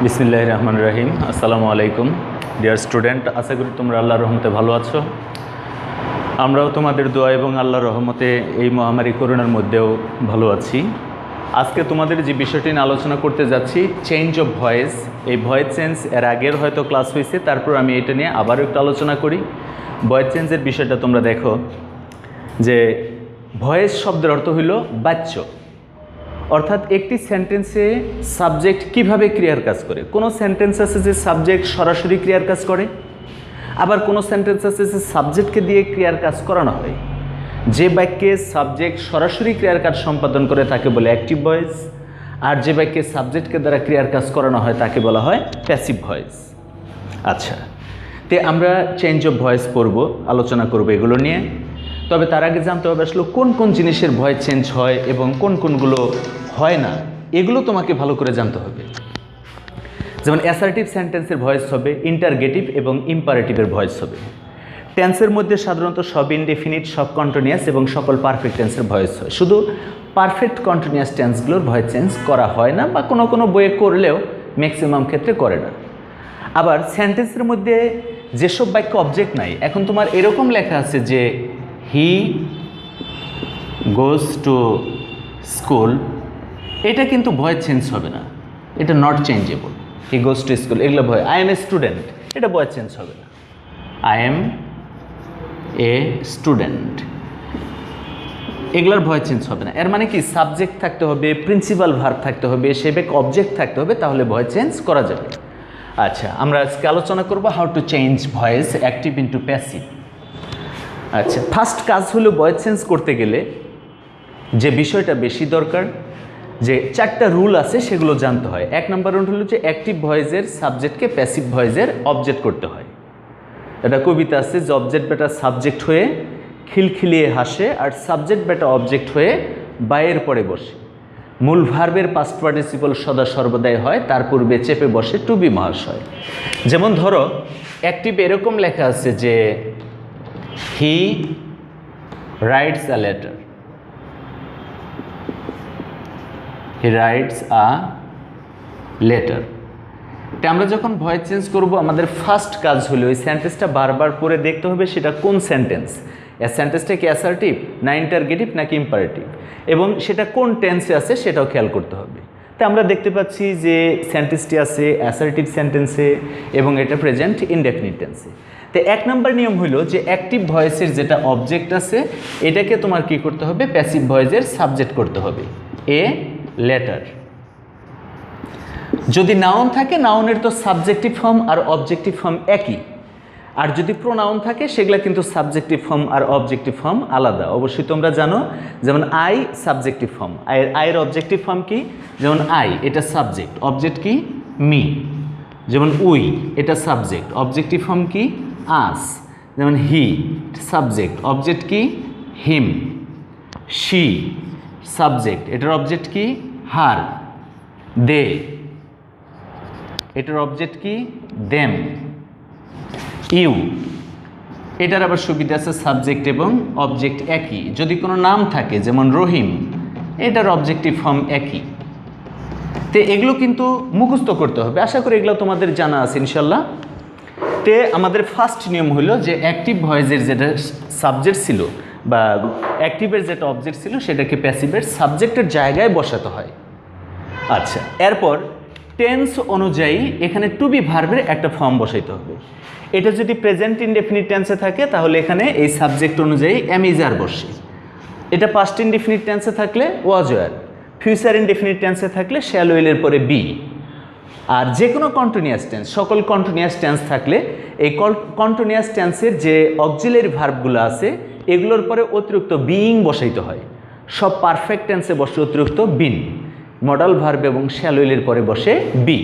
বিসমিল্লাহির রহমানির রহিম। আসসালামু আলাইকুম ডিয়ার স্টুডেন্ট, আশা করি তোমরা আল্লাহর রহমতে ভালো আছো। আমরাও তোমাদের দোয়া এবং আল্লাহর রহমতে এই মহামারী করোনার মধ্যেও ভালো আছি। আজকে তোমাদের যে বিষয়টি নিয়ে আলোচনা করতে যাচ্ছি, চেঞ্জ অফ ভয়েস। এই ভয়েস চেঞ্জ এর আগের হয়তো ক্লাস হয়েছে, তারপর আমি এটা নিয়ে আবারও একটু আলোচনা করি। ভয়েস চেঞ্জের বিষয়টা তোমরা দেখো যে ভয়েস শব্দের অর্থ হইল বাচ্য, অর্থাৎ একটি সেন্টেন্সে সাবজেক্ট কিভাবে ক্রিয়ার কাজ করে। কোনো সেন্টেন্স আছে যে সাবজেক্ট সরাসরি ক্রিয়ার কাজ করে, আবার কোনো সেন্টেন্স আছে যে সাবজেক্টকে দিয়ে ক্রিয়ার কাজ করানো হয়। যে বাক্যে সাবজেক্ট সরাসরি ক্রিয়ার কাজ সম্পাদন করে তাকে বলে অ্যাক্টিভ ভয়েস, আর যে বাক্যে সাবজেক্টকে দ্বারা ক্রিয়ার কাজ করানো হয় তাকে বলা হয় প্যাসিভ ভয়েস। আচ্ছা, তে আমরা চেঞ্জ অফ ভয়েস পড়ব, আলোচনা করব এগুলো নিয়ে। তবে তার আগে জানতে হবে আসলে কোন কোন জিনিসের ভয়েস চেঞ্জ হয় এবং কোন কোনগুলো হয় না, এগুলো তোমাকে ভালো করে জানতে হবে। যেমন অ্যাসার্টিভ সেন্টেন্সের ভয়েস হবে, ইন্টারগেটিভ এবং ইম্পারেটিভের ভয়েস হবে। টেন্সের মধ্যে সাধারণত সব ইনডেফিনিট, সব কন্টিনিউয়াস এবং সকল পারফেক্ট টেন্সের ভয়েস হয়। শুধু পারফেক্ট কন্টিনিউয়াস টেন্সগুলোর ভয়েস চেঞ্জ করা হয় না, বা কোনো কোনো বইয়ে করলেও ম্যাক্সিমাম ক্ষেত্রে করে না। আবার সেন্টেন্সের মধ্যে যেসব বাক্য অবজেক্ট নাই, এখন তোমার এরকম লেখা আছে যে হি গোজ টু স্কুল, এটা কিন্তু ভয়েস চেঞ্জ হবে না, এটা not changeable. He goes to school এগুলো ভয়। আই এম এ স্টুডেন্ট, এটা ভয়েস চেঞ্জ হবে না। আই এম এ স্টুডেন্ট, এগুলোর ভয়েস চেঞ্জ হবে না। এর মানে কি সাবজেক্ট থাকতে হবে, প্রিন্সিপাল ভার্ব থাকতে হবে, সেবেক অবজেক্ট থাকতে হবে, তাহলে ভয়েস চেঞ্জ করা যাবে। আচ্ছা, আমরা আজকে আলোচনা করব how to change voice active into passive. আচ্ছা, ফার্স্ট কাজ হলো ভয়েস চেঞ্জ করতে গেলে যে বিষয়টা বেশি দরকার, যে চারটা রুল আছে সেগুলো জানতে হয়। এক নম্বর রুল হলো যে অ্যাক্টিভ ভয়েসের সাবজেক্টকে প্যাসিভ ভয়েসের অবজেক্ট করতে হয়। এটা কবিতা আছে যে অবজেক্ট বেটা সাবজেক্ট হয়ে খিলখিলিয়ে হাসে, আর সাবজেক্ট বেটা অবজেক্ট হয়ে বায়ের পরে বসে। মূল ভার্বের পাস্ট পার্টিসিপল সদা সর্বদাই হয়, তার পূর্বে চেপে বসে টু বি মহাশয়। যেমন ধরো অ্যাক্টিভ এরকম লেখা আছে যে he writes a letter, he writes a letter. তো আমরা যখন ভয়েস চেঞ্জ করব, আমাদের ফার্স্ট কাজ হলো ওই সেন্টেন্সটা বারবার পড়ে দেখতে হবে সেটা কোন সেন্টেন্স। সেন্টেন্সটা কি অ্যাসার্টিভ না ইন্টারগেটিভ নাকি ইম্পারেটিভ, এবং সেটা কোন টেন্সে আছে সেটাও খেয়াল করতে হবে। তো আমরা দেখতে পাচ্ছি যে সেন্টেন্সটি আছে অ্যাসার্টিভ সেন্টেন্সে এবং এটা প্রেজেন্ট ইনডেফিনিট টেন্সে। তো এক নম্বর নিয়ম হলো যে অ্যাক্টিভ ভয়েসের যেটা অবজেক্ট আছে এটাকে তোমার কি করতে হবে, প্যাসিভ ভয়েসের সাবজেক্ট করতে হবে। এ লেটার, যদি নাউন থাকে নাউনের তো সাবজেক্টিভ ফর্ম আর অবজেক্টিভ ফর্ম একই, আর যদি প্রোনাউন থাকে সেগুলো কিন্তু সাবজেক্টিভ ফর্ম আর অবজেক্টিভ ফর্ম আলাদা। অবশ্যই তোমরা জানো, যেমন আই সাবজেক্টিভ ফর্ম, আয়ের অবজেক্টিভ ফর্ম কি, যেমন আই এটা সাবজেক্ট, অবজেক্ট কি মি। যেমন উই এটা সাবজেক্ট, অবজেক্টিভ ফর্ম কি আস। যেমন হি সাবজেক্ট, অবজেক্ট কি হিম। শি সাবজেক্ট, এটার অবজেক্ট কি হার। দে এটার অবজেক্ট কি দেম। ইউ এটার আবার সুবিধা আছে সাবজেক্ট এবং অবজেক্ট একই। যদি কোনো নাম থাকে যেমন রহিম, এটার অবজেক্টিভ ফর্ম একই। তো এগুলো কিন্তু মুখস্থ করতে হবে, আশা করি এগুলো তোমাদের জানা আছে ইনশাল্লাহ। তে আমাদের ফার্স্ট নিয়ম হলো যে অ্যাক্টিভ ভয়েসের যেটা সাবজেক্ট ছিল বা অ্যাক্টিভের যেটা অবজেক্ট ছিল সেটাকে প্যাসিভের সাবজেক্টের জায়গায় বসাতে হয়। আচ্ছা, এরপর টেন্স অনুযায়ী এখানে টু বি ভার্বের একটা ফর্ম বসাইতে হবে। এটা যদি প্রেজেন্ট ইনডেফিনিট টেন্সে থাকে তাহলে এখানে এই সাবজেক্ট অনুযায়ী এম ইজ আর বসে। এটা পাস্ট ইনডেফিনিট টেন্সে থাকলে ওয়াজ ওয়ার, ফিউচার ইনডেফিনিট টেন্সে থাকলে শ্যাল উইলের পরে বি। আর যে কোনো কন্টিনিউয়াস টেন্স, সকল কন্টিনিউয়াস টেন্স থাকলে এই কন্টিনিউয়াস টেন্সের যে অক্সিলারি ভার্বগুলো আছে এগুলোর পরে অতিরিক্ত বিইং বসাইতে হয়। সব পারফেক্ট টেন্সে বসে অতিরিক্ত বিন, মডাল ভার্ব এবং শ্যাল উইলের পরে বসে বি।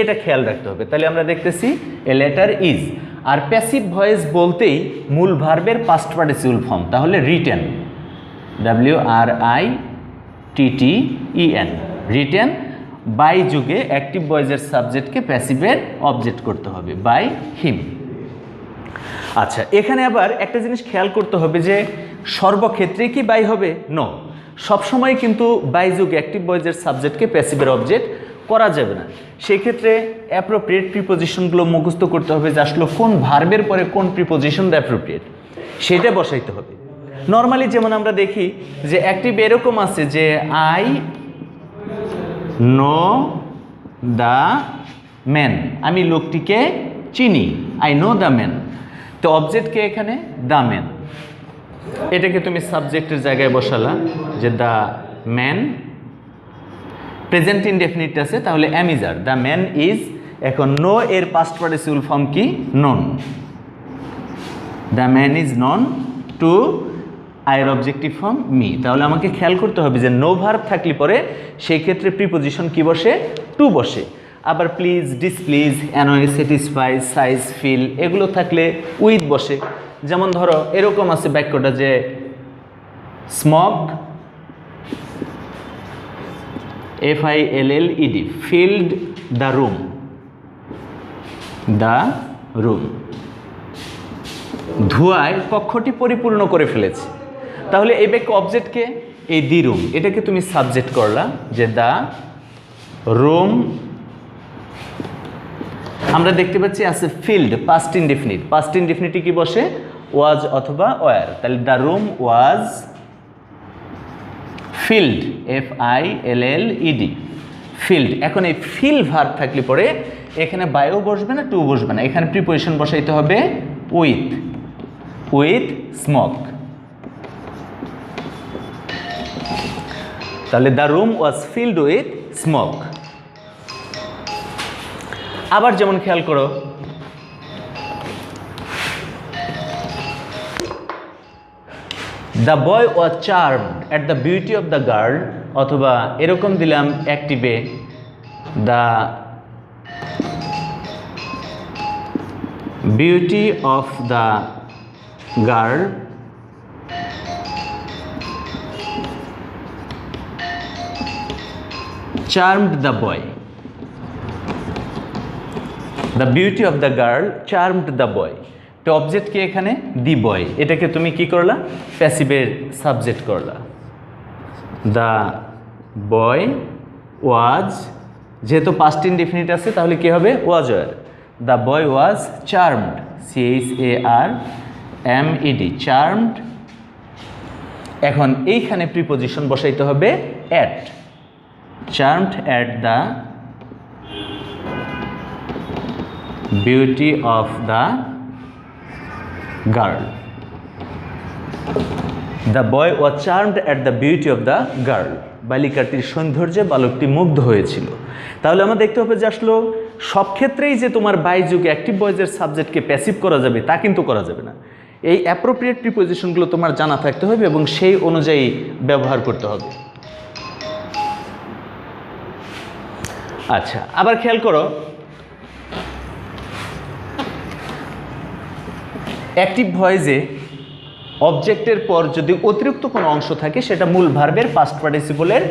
এটা খেয়াল রাখতে হবে। তাহলে আমরা দেখতেছি এ লেটার ইজ। আর প্যাসিভ ভয়েস বলতেই মূল ভার্বের পাস্ট পার্টিসিপল ফর্ম, তাহলে রিটেন, WRITTEN, রিটেন বাই যুগে অ্যাক্টিভ ভয়েসের সাবজেক্টকে প্যাসিভের অবজেক্ট করতে হবে, বাই হিম। আচ্ছা, এখানে আবার একটা জিনিস খেয়াল করতে হবে যে সর্বক্ষেত্রে কি বাই হবে, নো। সবসময় কিন্তু বাই যুগে অ্যাক্টিভ ভয়েসের সাবজেক্টকে প্যাসিভের অবজেক্ট করা যাবে না। সেক্ষেত্রে অ্যাপ্রোপ্রিয়েট প্রিপোজিশনগুলো মুখস্থ করতে হবে যে আসলে কোন ভার্বের পরে কোন প্রিপোজিশন অ্যাপ্রোপ্রিয়েট সেটা বসাইতে হবে। নর্মালি যেমন আমরা দেখি যে অ্যাক্টিভ এরকম আছে যে আই নো দ্য ম্যান, আমি লোকটিকে চিনি, আই নো দ্য ম্যান। তো অবজেক্টকে এখানে দ্য ম্যান, এটাকে তুমি সাবজেক্টের জায়গায় বসালা যে দ্য ম্যান, প্রেজেন্ট ইনডেফিনিট আছে তাহলে am is are, the man is. এখন নো এর পাস্ট পার্টিসিপল ফর্ম কি? Known. The man is known to আয়ের অবজেক্টিভ ফর্ম মি। তাহলে আমাকে খেয়াল করতে হবে যে নো ভার্ব থাকলে পরে সেই ক্ষেত্রে প্রিপোজিশন কি বসে? টু বসে। আবার please, displease, annoy, satisfy, size, fill এগুলো থাকলে উইথ বসে। যেমন ধরো এরকম আছে বাক্যটা যে smoke FILLED filled the room, the room, ধোঁয়ায় কক্ষটি পরিপূর্ণ করে ফেলেছে। তাহলে এই বাক্য অবজেক্টকে এই দি রুম, এটাকে তুমি সাবজেক্ট করলা যে দ্য রুম। আমরা দেখতে পাচ্ছি আছে ফিল্ড পাস্ট ইনডেফিনিট, পাস্ট ইনডেফিনিটে কি বসে? ওয়াজ অথবা ওয়ার। তাহলে the room was field, FILLED field. এখন এই ফিল ভার্ব থাকলে পরে এখানে বায়ও বসবে না, টু বসবে না, এখানে প্রিপোজিশন বসাইতে হবে উইথ, উইথ স্মোক। তাহলে the room was filled with smoke. আবার যেমন খেয়াল করো the boy was charmed at the beauty of the girl, অথবা এরকম দিলাম অ্যাক্টিভে the beauty of the girl charmed the boy, the beauty of the girl charmed the boy. তো object কি এখানে? দি বয়, এটাকে তুমি কি করলা? প্যাসিভের সাবজেক্ট করলা। দ্য বয় ওয়াজ, যেহেতু পাস্ট ইনডেফিনিট আছে তাহলে কি হবে? Was were. The boy was charmed, CHARMED charmed. এখন এইখানে প্রিপোজিশন বসাইতে হবে at, charmed at the beauty of the girl, the boy was charmed at the beauty of the girl, বালিকাটির সৌন্দর্যে বালকটি মুগ্ধ হয়েছিল। তাহলে আমরা দেখতে হবে যে আসলে সব ক্ষেত্রেই যে তোমার বাই যুগে অ্যাক্টিভ ভয়েসের সাবজেক্টকে প্যাসিভ করা যাবে তা কিন্তু করা যাবে না। এই অ্যাপ্রোপ্রিয়েট প্রিপোজিশনগুলো তোমার জানা থাকতে হবে এবং সেই অনুযায়ী ব্যবহার করতে হবে। আচ্ছা, আবার খেয়াল করো অ্যাক্টিভ ভয়েসে অবজেক্টের পর যদি অতিরিক্ত কোনো অংশ থাকে সেটা মূল ভার্বের পাস্ট পার্টিসিপলের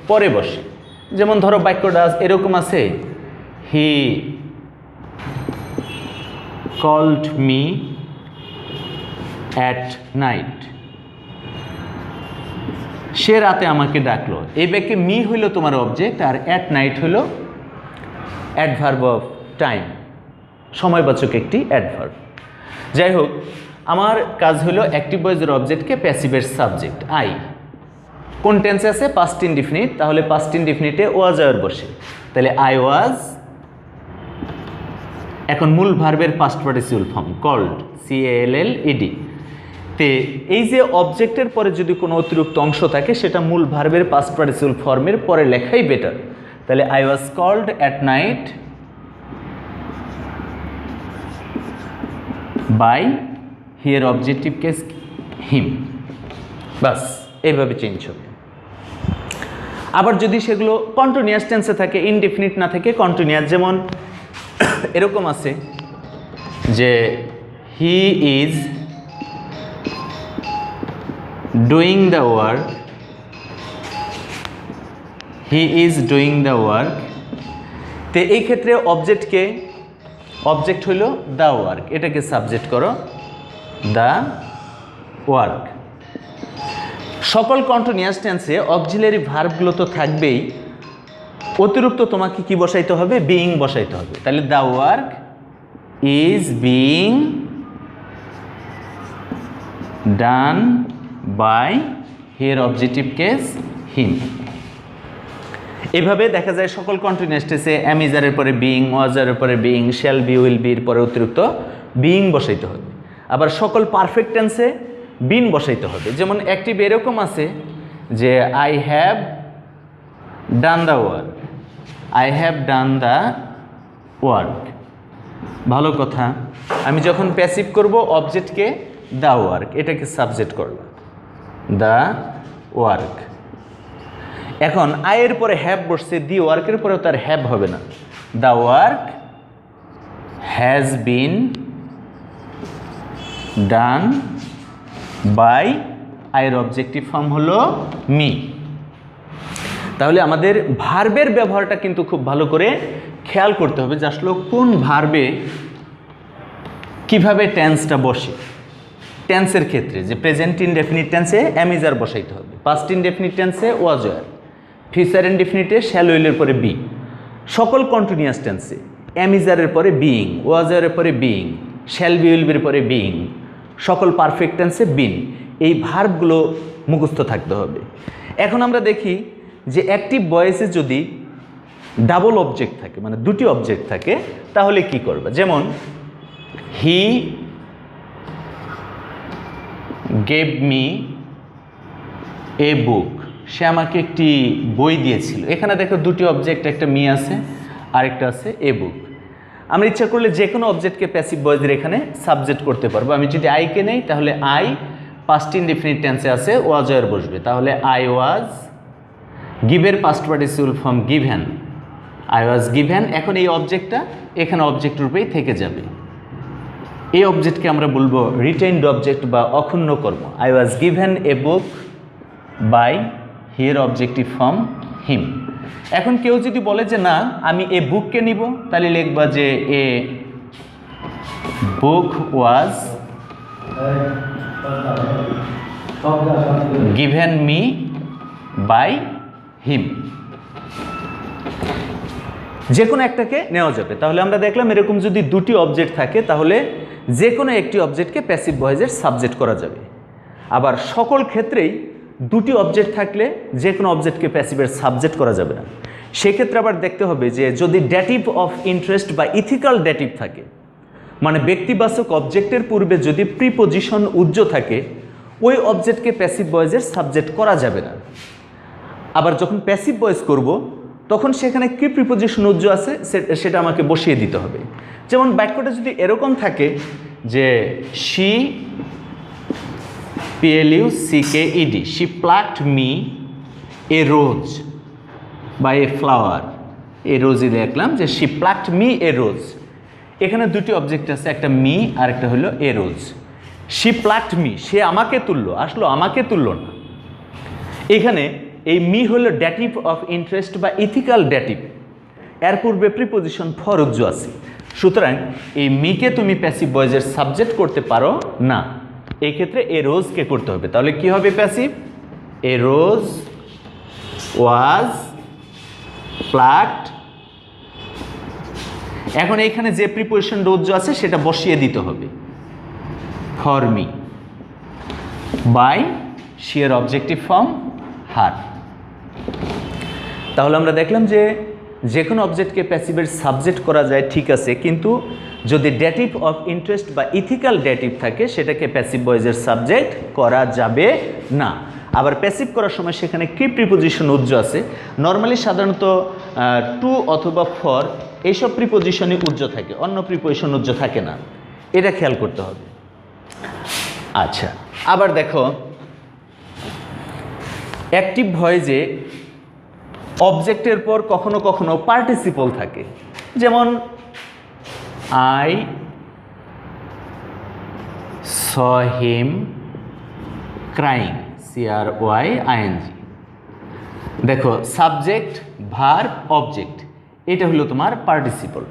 পরে বসে। যেমন ধরো বাক্যটা এরকম আছে he called me at night, সে রাতে আমাকে ডাকলো। এই বাক্যে মি হইল তোমার অবজেক্ট আর অ্যাট নাইট হইল অ্যাডভার্ব অফ টাইম, সময়বাচক একটি অ্যাডভার্ব। যাই হোক, আমার কাজ হলো অ্যাক্টিভ ভয়েসের অবজেক্টকে প্যাসিভের সাবজেক্ট আই। কোন টেন্সে আছে? পাস্ট ইনডিফিনিট, তাহলে পাস্ট ইনডিফিনিটে ওয়াজ আর বসে, তাহলে আই ওয়াজ। এখন মূল ভার্বের past participle form called, CALLED। তে এই যে অবজেক্টের পরে যদি কোনো অতিরিক্ত অংশ থাকে সেটা মূল ভার্বের পাস্ট পার্টিসিপল ফর্মের পরে লেখাই বেটার। তাহলে I was called at night by here objective case him, বাস এইভাবে চেঞ্জ হবে। আবার যদি সেগুলো কন্টিনিউয়াস টেন্সে থাকে, ইনডেফিনিট না থাকে কন্টিনিউয়াস, যেমন এরকম আছে যে he is doing the work, he is doing the work. তো এই ক্ষেত্রে অবজেক্টকে, অবজেক্ট হইল দ্য ওয়ার্ক, এটাকে সাবজেক্ট করো দ্য ওয়ার্ক। সকল কন্টিনিউয়াস টেন্সে অক্সিলারি ভার্বগুলো তো থাকবেই, অতিরিক্ত তোমাকে কি বসাইতে হবে? বিইং বসাইতে হবে। তাহলে the work is being done by here objective case him. এভাবে দেখা যায় সকল কন্টিনিউয়াস টেন্সে এম ইজারের পরে বিইং, ওয়াজারের পরে বিইং, শ্যাল বি, উইল বির পরে অতিরিক্ত বিইং বসাইতে হবে। আবার সকল পারফেক্ট টেন্সে বিন বসাইতে হবে। যেমন অ্যাক্টিভ এরকম আছে যে I have done the work, I have done the work. ভালো কথা। আমি যখন প্যাসিভ করব অবজেক্টকে দ্য ওয়ার্ক, এটাকে সাবজেক্ট করব দ্য ওয়ার্ক। এখন আয়ের পরে হ্যাভ বসছে, দি ওয়ার্কের পরেও তার হ্যাভ হবে না। The work has been done by, আয়ের অবজেক্টিভ ফর্ম হলো মি। তাহলে আমাদের ভার্বের ব্যবহারটা কিন্তু খুব ভালো করে খেয়াল করতে হবে যে আসলে কোন ভার্বে কিভাবে টেন্সটা বসে। টেন্সের ক্ষেত্রে যে প্রেজেন্ট ইনডেফিনিট টেন্সে এম ইজ আর বসাইতে হবে, পাস্ট ইনডেফিনিট টেন্সে ওয়াজ ওয়ার, ফিউচার ইনডেফিনিটে শ্যাল উইলের পরে বি। সকল কন্টিনিউয়াস টেন্সে এম ইজ আরের পরে বিইং, ওয়াজ ওয়ারের পরে বিইং, শ্যাল বি উইল বির পরে বিইং, সকল পারফেক্ট টেন্সে বিন। এই ভার্বগুলো মুখস্থ থাকতে হবে। এখন আমরা দেখি যে অ্যাক্টিভ ভয়েসে যদি ডাবল অবজেক্ট থাকে, মানে দুটি অবজেক্ট থাকে, তাহলে কি করবে? যেমন হি গেভ মি এ বুক, সে আমাকে একটি বই দিয়েছিল। এখানে দেখো দুটি অবজেক্ট, একটা মি আছে আরেকটা আছে এ বুক। আমরা ইচ্ছা করলে যে কোনো অবজেক্টকে প্যাসিভ ভয়েসের এখানে সাবজেক্ট করতে পারবো। আমি যদি আইকে নেই তাহলে আই পাস্ট ইনডেফিনিট টেন্সে আছে, ওয়াজ ওয়ার বসবে, তাহলে আই ওয়াজ। গিভের past participle form given, I was given. এখন এই অবজেক্টটা এখানে অবজেক্ট রূপেই থেকে যাবে। এই অবজেক্টকে আমরা বলবো রিটেইনড অবজেক্ট বা অক্ষুণ্ণ কর্ম। I was given a book by here objective form him. এখন কেউ যদি বলে যে না আমি এ বুককে নিব, তাহলে লিখবা যে a book was given me by him. যে কোনো একটাকে নেওয়া যাবে। তাহলে আমরা দেখলাম এরকম যদি দুটি অবজেক্ট থাকে তাহলে যে কোনো একটি অবজেক্টকে প্যাসিভ ভয়েসের সাবজেক্ট করা যাবে। আবার সকল ক্ষেত্রেই দুটি অবজেক্ট থাকলে যে কোনো অবজেক্টকে প্যাসিভের সাবজেক্ট করা যাবে না। সেক্ষেত্রে আবার দেখতে হবে যে যদি ডেটিভ অফ ইন্টারেস্ট বা ইথিক্যাল ডেটিভ থাকে, মানে ব্যক্তিবাচক অবজেক্টের পূর্বে যদি প্রিপোজিশন উজ্জ থাকে, ওই অবজেক্টকে প্যাসিভ ভয়েসের সাবজেক্ট করা যাবে না। আবার যখন প্যাসিভ ভয়েস করব তখন সেখানে কি প্রিপোজিশন উজ্জ আছে সেটা আমাকে বসিয়ে দিতে হবে। যেমন বাক্যটা যদি এরকম থাকে যে she PLUCKED, she plucked me a rose বা এ ফ্লাওয়ার, এ রোজই দেখলাম যে she plucked me a rose. এখানে দুটি অবজেক্ট আছে, একটা মি আর একটা হলো a rose. She plucked me, সে আমাকে তুললো, আসলো আমাকে তুললো না। এখানে এই মি হলো ডেটিভ অফ ইন্টারেস্ট বা ইথিক্যাল ডেটিভ, এর পূর্বে প্রিপোজিশন ফর উজ্জ আছে। সুতরাং এই মিকে তুমি প্যাসিভ ভয়েসের সাবজেক্ট করতে পারো না, এই ক্ষেত্রে এ রোজকে করতে হবে। তাহলে কি হবে প্যাসিভ? এ রোজ ওয়াজ প্লাকড। এখন এইখানে যে প্রিপোজিশন উজ্জ আছে সেটা বসিয়ে দিতে হবে, ফর মি বাই শিয়ার অবজেক্টিভ ফর্ম হার। তাহলে আমরা দেখলাম যে কোনো অবজেক্টকে প্যাসিভের সাবজেক্ট করা যায়, ঠিক আছে, কিন্তু যদি ডেটিভ অফ ইন্টারেস্ট বা ইথিক্যাল ডেটিভ থাকে সেটাকে প্যাসিভ ভয়েসের সাবজেক্ট করা যাবে না। আবার প্যাসিভ করার সময় সেখানে কি প্রিপোজিশন উজ্জ আছে, নর্মালি সাধারণত টু অথবা ফর এইসব প্রিপোজিশনই উজ্জ থাকে, অন্য প্রিপোজিশন উজ্জ থাকে না, এটা খেয়াল করতে হবে। আচ্ছা, আবার দেখো অ্যাক্টিভ ভয়েসে অবজেক্টের পর কখনো কখনো পার্টিসিপল থাকে। যেমন I saw him crying, CRYING। দেখো সাবজেক্ট ভার্ব অবজেক্ট, এটা হলো তোমার পার্টিসিপল।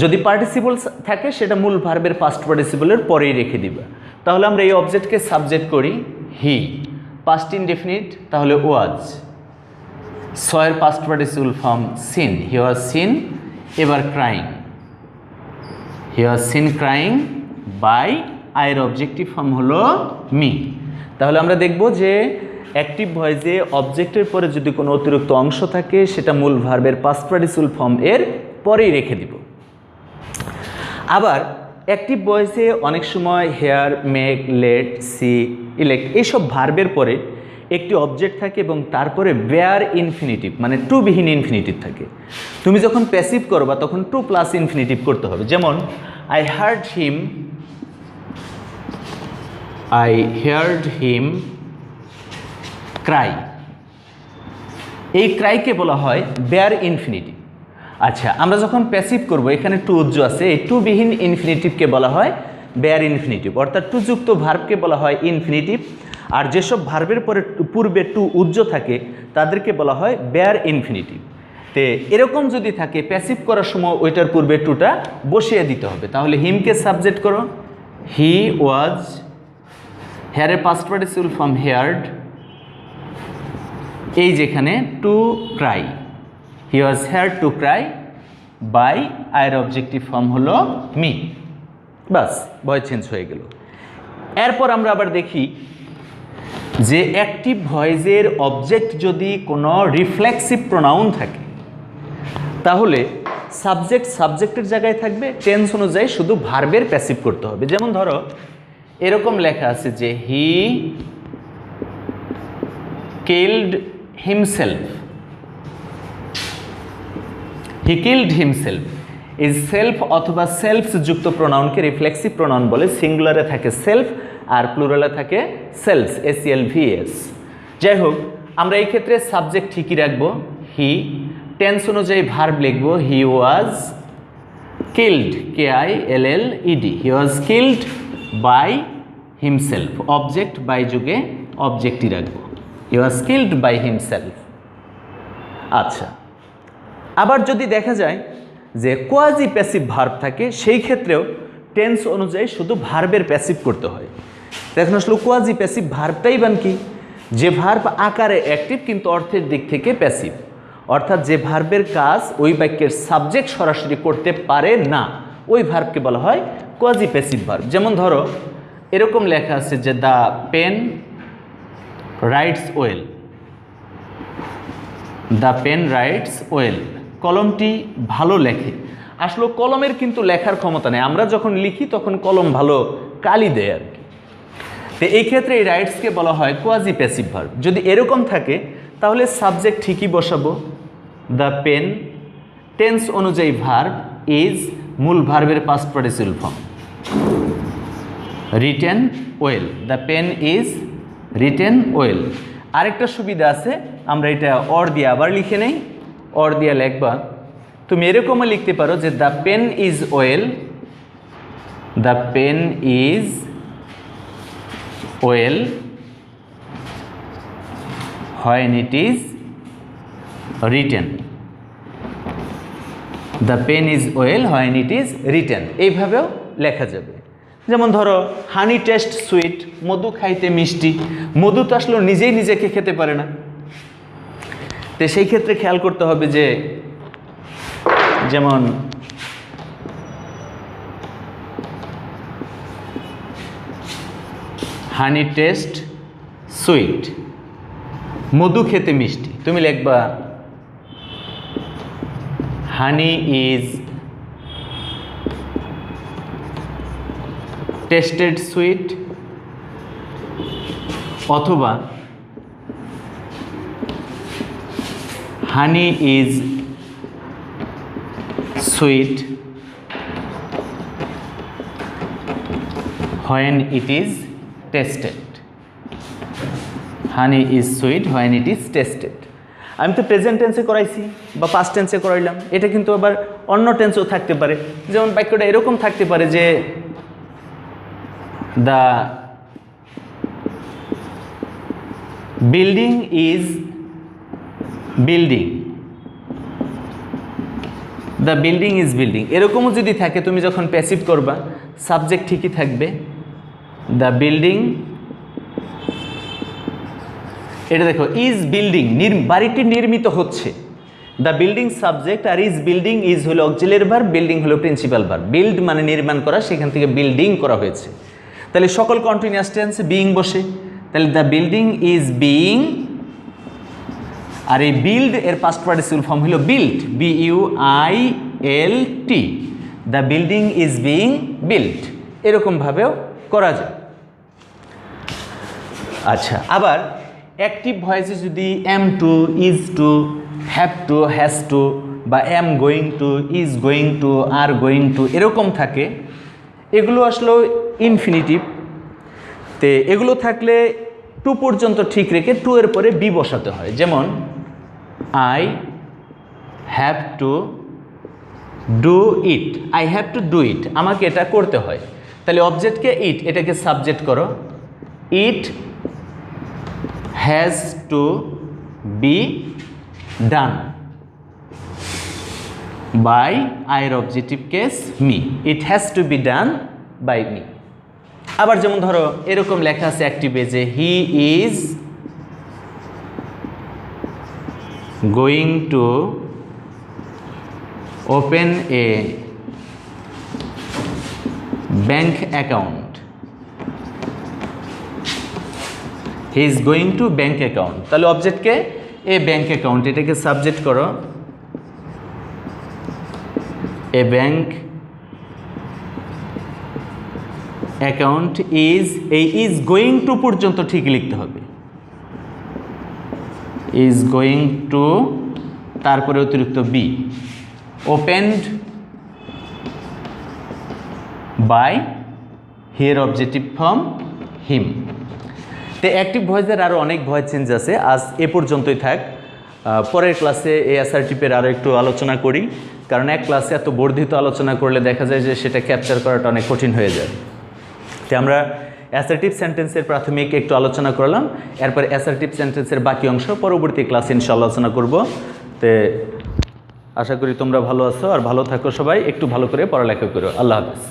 যদি পার্টিসিপল থাকে সেটা মূল ভার্বের পাস্ট পার্টিসিপলের পরেই রেখে দিবা। তাহলে আমরা এই অবজেক্টকে সাবজেক্ট করি হি, পাস্ট ইনডেফিনিট তাহলে ওয়াজ, সয়ের past participle form seen, he was seen. এবার crying, he was seen crying by, আয়ের অবজেক্টিভ ফর্ম হলো মি। তাহলে আমরা দেখব যে অ্যাক্টিভ ভয়েসে অবজেক্টের পরে যদি কোনো অতিরিক্ত অংশ থাকে সেটা মূল ভার্বের পাস্ট পার্টিসিপল ফর্ম এর পরেই রেখে দিব। আবার অ্যাক্টিভ ভয়েসে অনেক সময় hear, make, let, see, elect এইসব ভার্বের পরে একটি অবজেক্ট থাকে এবং তারপরে বেয়ার ইনফিনিটিভ মানে টু বিহীন ইনফিনিটিভ থাকে। তুমি যখন প্যাসিভ করবা তখন টু প্লাস ইনফিনিটিভ করতে হবে। যেমন আই হার্ড হিম ক্রাই, এই ক্রাইকে বলা হয় বেয়ার ইনফিনিটিভ। আচ্ছা, আমরা যখন প্যাসিভ করব এখানে টু উজ্জ আছে, এই টু বিহীন ইনফিনিটিভকে বলা হয় বেয়ার ইনফিনিটিভ, অর্থাৎ টু যুক্ত ভার্বকে বলা হয় ইনফিনিটিভ। আর যেসব ভার্বের পরে পূর্বে টু উজ্জ থাকে তাদেরকে বলা হয় বেয়ার ইনফিনিটিভ। তে এরকম যদি থাকে প্যাসিভ করার সময় ওইটার পূর্বে টুটা বসিয়ে দিতে হবে। তাহলে হিমকে সাবজেক্ট করো, হি ওয়াজ, হেয়ারের পাস্ট পার্টিসিপল ফর্ম হেয়ার্ড, এই যেখানে to cry, he was hear to cry by, আয়ের অবজেক্টিভ ফর্ম হলো মি। বাস, ভয়েস চেঞ্জ হয়ে গেল। এরপর আমরা আবার দেখি যে অ্যাক্টিভ ভয়েসের অবজেক্ট যদি কোনো রিফ্লেক্সিভ প্রোনাউন থাকে তাহলে সাবজেক্টের জায়গায় থাকবে, টেন্স অনুযায়ী শুধু ভার্বের প্যাসিভ করতে হবে। যেমন ধরো এরকম লেখা আছে যে he killed himself, he killed himself, এই সেলফ অথবা সেলফস যুক্ত প্রোনাউনকে রিফ্লেক্সিভ প্রোনাউন বলে। সিঙ্গুলারে থাকে সেলফ আর প্লুরালে থাকে সেলস, SELVS। যাই হোক, আমরা এই ক্ষেত্রে সাবজেক্ট ঠিকই রাখবো হি, টেন্স অনুযায়ী ভার্ব লিখবো he was killed, KILLED, he was killed by himself, object by যুগে অবজেক্টই রাখবো, he was killed by himself. আচ্ছা, আবার যদি দেখা যায় যে কোয়াজি প্যাসিভ ভার্ব থাকে সেই ক্ষেত্রেও টেন্স অনুযায়ী শুধু ভার্বের প্যাসিভ করতে হয়। দেখুন আসলে কোয়াজি প্যাসিভ ভার্বটাই বান কি, যে ভার্ব আকারে অ্যাক্টিভ কিন্তু অর্থের দিক থেকে প্যাসিভ, অর্থাৎ যে ভার্বের কাজ ওই বাক্যের সাবজেক্ট সরাসরি করতে পারে না, ওই ভার্বকে বলা হয় কোয়াজি প্যাসিভ ভার্ব। যেমন ধরো এরকম লেখা আছে যে the pen writes well, the pen writes well, কলমটি ভালো লেখে। আসলে কলমের কিন্তু লেখার ক্ষমতা নেই, আমরা যখন লিখি তখন কলম ভালো কালি দেয় আর কি। তো এই ক্ষেত্রে এই রাইটসকে বলা হয় কোয়াজি প্যাসিভ ভার্ব। যদি এরকম থাকে তাহলে সাবজেক্ট ঠিকই বসাবো দ্য পেন, টেন্স অনুযায়ী ভার্ব ইজ, মূল ভার্বের past participle form written well, the pen is written well. আরেকটা সুবিধা আছে, আমরা এটা অর দিয়ে আবার লিখে নেই, অর দিয়ে লেখবা তুমি এরকমও লিখতে পারো যে the pen is well, the pen is well when it is written, the pen is well when it is written, এইভাবেও লেখা যাবে। যেমন ধরো হানি টেস্ট সুইট, মধু খাইতে মিষ্টি, মধু তো আসলে নিজেই নিজেকে খেতে পারে না, তো সেই ক্ষেত্রে খেয়াল করতে হবে যে যেমন হানি টেস্ট সুইট, মধু খেতে মিষ্টি, তুমি লিখবা হানি ইজ টেস্টেড সুইট, অথবা হানি is sweet when it is tasted, honey is sweet when it is tasted। আমি তো প্রেজেন্ট টেন্সে করাইছি বা পাস্ট টেন্সে করাইলাম, এটা কিন্তু আবার অন্য টেন্সেও থাকতে পারে। যেমন বাক্যটা এরকম থাকতে পারে যে the building is building, the building is building, এরকমও যদি থাকে তুমি যখন প্যাসিভ করবা সাবজেক্ট ঠিকই থাকবে দ্য বিল্ডিং এটা দেখো, ইজ বিল্ডিং, বাড়িটি নির্মিত হচ্ছে। দ্য বিল্ডিং সাবজেক্ট আর ইজ বিল্ডিং, ইজ হলো অক্সিলিয়ারি ভার্ব, বিল্ডিং হলো প্রিন্সিপাল ভার্ব। বিল্ড মানে নির্মাণ করা, সেখান থেকে বিল্ডিং করা হয়েছে। তাহলে সকল কন্টিনিউয়াস টেন্সে বিইং বসে, তাহলে দ্য বিল্ডিং ইজ বিইং, আর এই বিল্ড এর পাস্ট পার্টিসিপল ফর্ম হলো built, BUILT। The building is being built, এরকমভাবেও করা যায়। আচ্ছা, আবার অ্যাক্টিভ ভয়েসে যদি am to, is to, have to, has to, বা am going to, is going to, are going to এরকম থাকে, এগুলো আসলে ইনফিনিটিভ। তে এগুলো থাকলে টু পর্যন্ত ঠিক রেখে টু এর পরে বি বসাতে হয়। যেমন I have to do it, I have to do it, আমাকে এটা করতে হয়। তাহলে অবজেক্টকে ইট, এটাকে সাবজেক্ট করো, it has to be done by আইয়ের objective case me, it has to be done by me. আবার যেমন ধরো এরকম লেখা আছে অ্যাক্টিভে যে he is going to open a bank account, he is going to bank account. তাহলে অবজেক্টকে এ ব্যাংক অ্যাকাউন্ট, এটাকে সাবজেক্ট করো, এ ব্যাংক অ্যাকাউন্ট ইজ, এই ইজ গোয়িং টু পর্যন্ত ঠিক লিখতে হবে, ইজ গোয়িং টু, তারপরে অতিরিক্ত be, opened by here objective form হিম। তো অ্যাক্টিভ ভয়েসের আরও অনেক ভয়েস চেঞ্জ আছে। আজ এ পর্যন্তই থাক, পরের ক্লাসে এই অ্যাসার্টিভের আরও একটু আলোচনা করি, কারণ এক ক্লাসে এত বর্ধিত আলোচনা করলে দেখা যায় যে সেটা ক্যাপচার করাটা অনেক কঠিন হয়ে যায়। তো আমরা অ্যাসার্টিভ সেন্টেন্সের প্রাথমিক একটু আলোচনা করলাম, এরপর অ্যাসার্টিভ সেন্টেন্সের বাকি অংশ পরবর্তী ক্লাসে ইনশাআল্লাহ আলোচনা করব। তো আশা করি তোমরা ভালো আছো, আর ভালো থাকো সবাই, একটু ভালো করে পড়ালেখা করো। আল্লাহ হাফেজ।